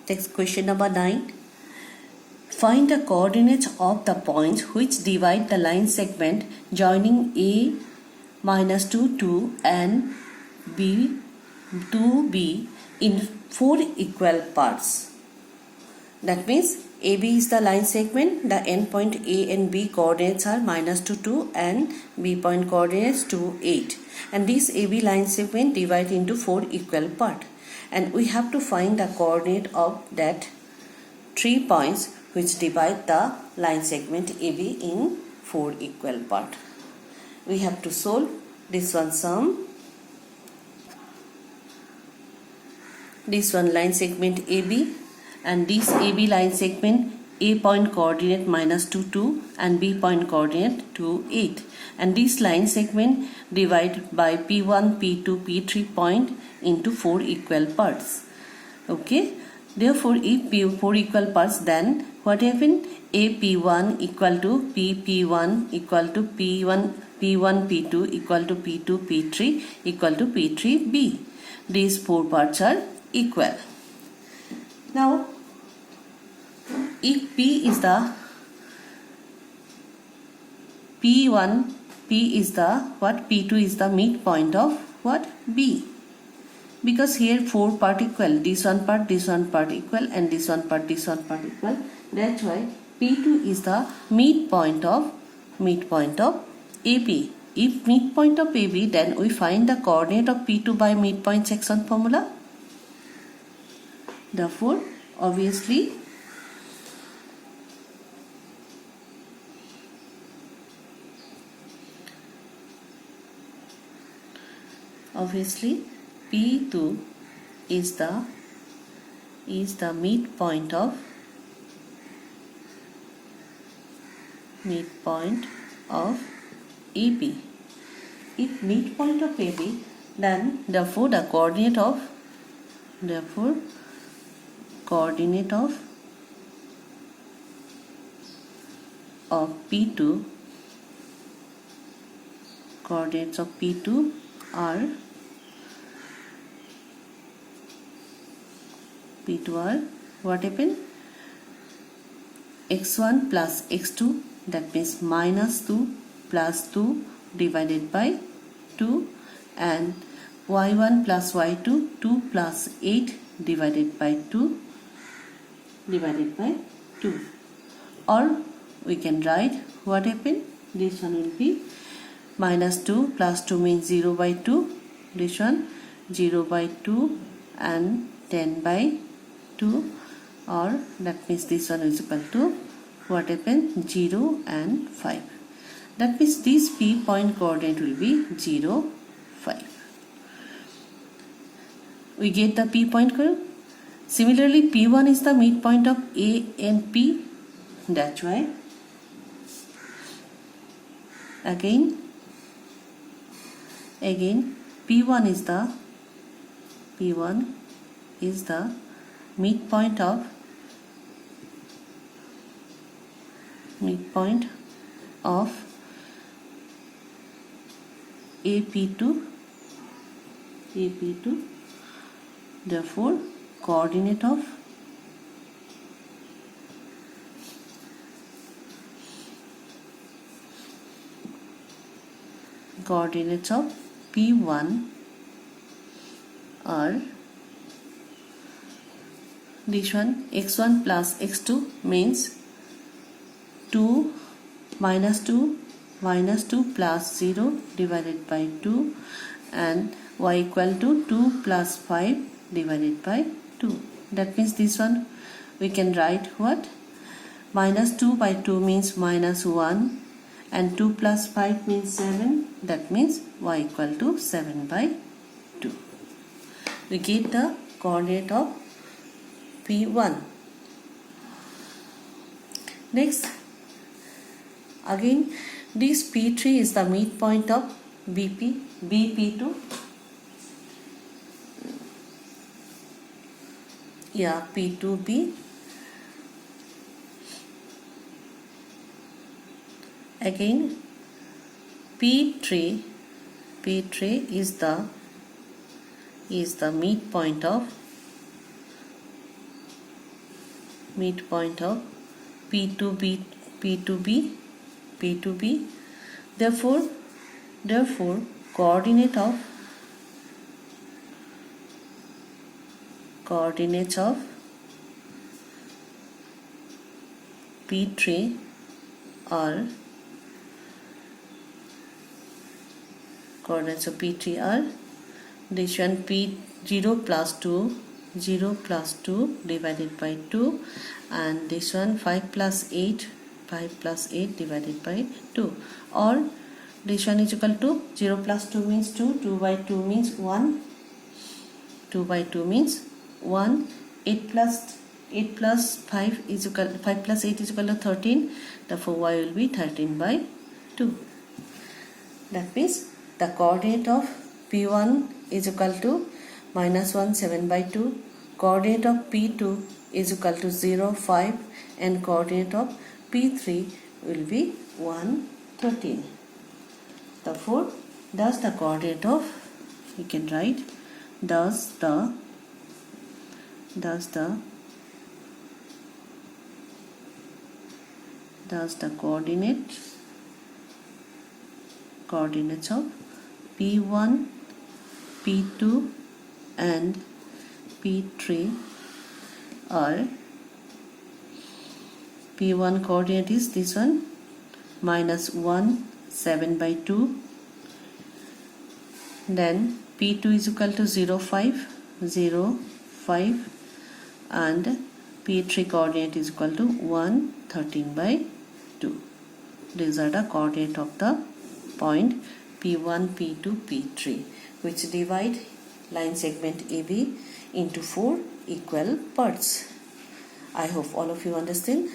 Next question number 9. Find the coordinates of the points which divide the line segment joining A minus 2 to and B to B in 4 equal parts. That means AB is the line segment, the endpoint A and B coordinates are minus 2, 2 and B point coordinates 2, 8. And this AB line segment divided into 4 equal parts. And we have to find the coordinate of that 3 points which divide the line segment AB in 4 equal parts. We have to solve this one sum. This one line segment AB. And this AB line segment, A point coordinate minus 2, 2 and B point coordinate 2, 8. And this line segment divide by P1, P2, P3 point into 4 equal parts. Okay. Therefore, if P4 equal parts, then what happened? AP1 equal to PP1 equal to P1, P2 equal to P2, P3 equal to P3B. These 4 parts are equal. Now, if P is the P1, P is the what? P2 is the midpoint of what? B. Because here 4 part equal, this one part equal and this one part equal. That's why P2 is the midpoint of AB. If midpoint of AB, then we find the coordinate of P2 by midpoint section formula. Therefore, obviously P2 is the midpoint of AB. If midpoint of AB, then therefore the coordinate of P2 coordinates of P2 are what happened? X1 plus X2, that means minus 2 plus 2 divided by 2, and Y1 plus Y2, 2 plus 8 divided by 2. Or we can write what happened? This one will be minus 2 plus 2 means 0 by 2. This one 0 by 2 and 10 by 2, or that means this one is equal to what happened? 0 and 5. That means this P point coordinate will be 0, 5. We get the P point coordinate. Similarly, P1 is the midpoint of A and P. That's why again P1 is the midpoint of AP2. Therefore, coordinate of coordinates of P1 are this one. X1 plus X2 means 2 minus 2 plus 0 divided by 2, and Y equal to 2 plus 5 divided by 2. That means this one we can write what? Minus 2 by 2 means minus 1, and 2 plus 5 means 7. That means Y equal to 7 by 2. We get the coordinate of P1. Next, again this P3 is the midpoint of BP2. P2B. Again P3 is the midpoint of midpoint of P to B. Therefore, coordinates of P3 are this one P0 plus 2 divided by 2, and this one 5 plus 8 divided by 2, or this one is equal to 0 plus 2 means 2, 2 by 2 means 1, 2 by 2 means 1, 8 plus 5 is equal 5 plus 8 is equal to 13. Therefore y will be 13 by 2. That means the coordinate of P1 is equal to minus 1 7 by 2, coordinate of P2 is equal to 0 5, and coordinate of P3 will be 1 13. Therefore, thus the coordinate of, we can write, thus the coordinates of P1, P2 and P3 are, P1 coordinate is this one, minus 1 7 by 2, then P2 is equal to 0 5, and P3 coordinate is equal to 1 13 by 2. These are the coordinate of the point P1, P2, P3, which divide line segment AB into 4 equal parts. I hope all of you understand.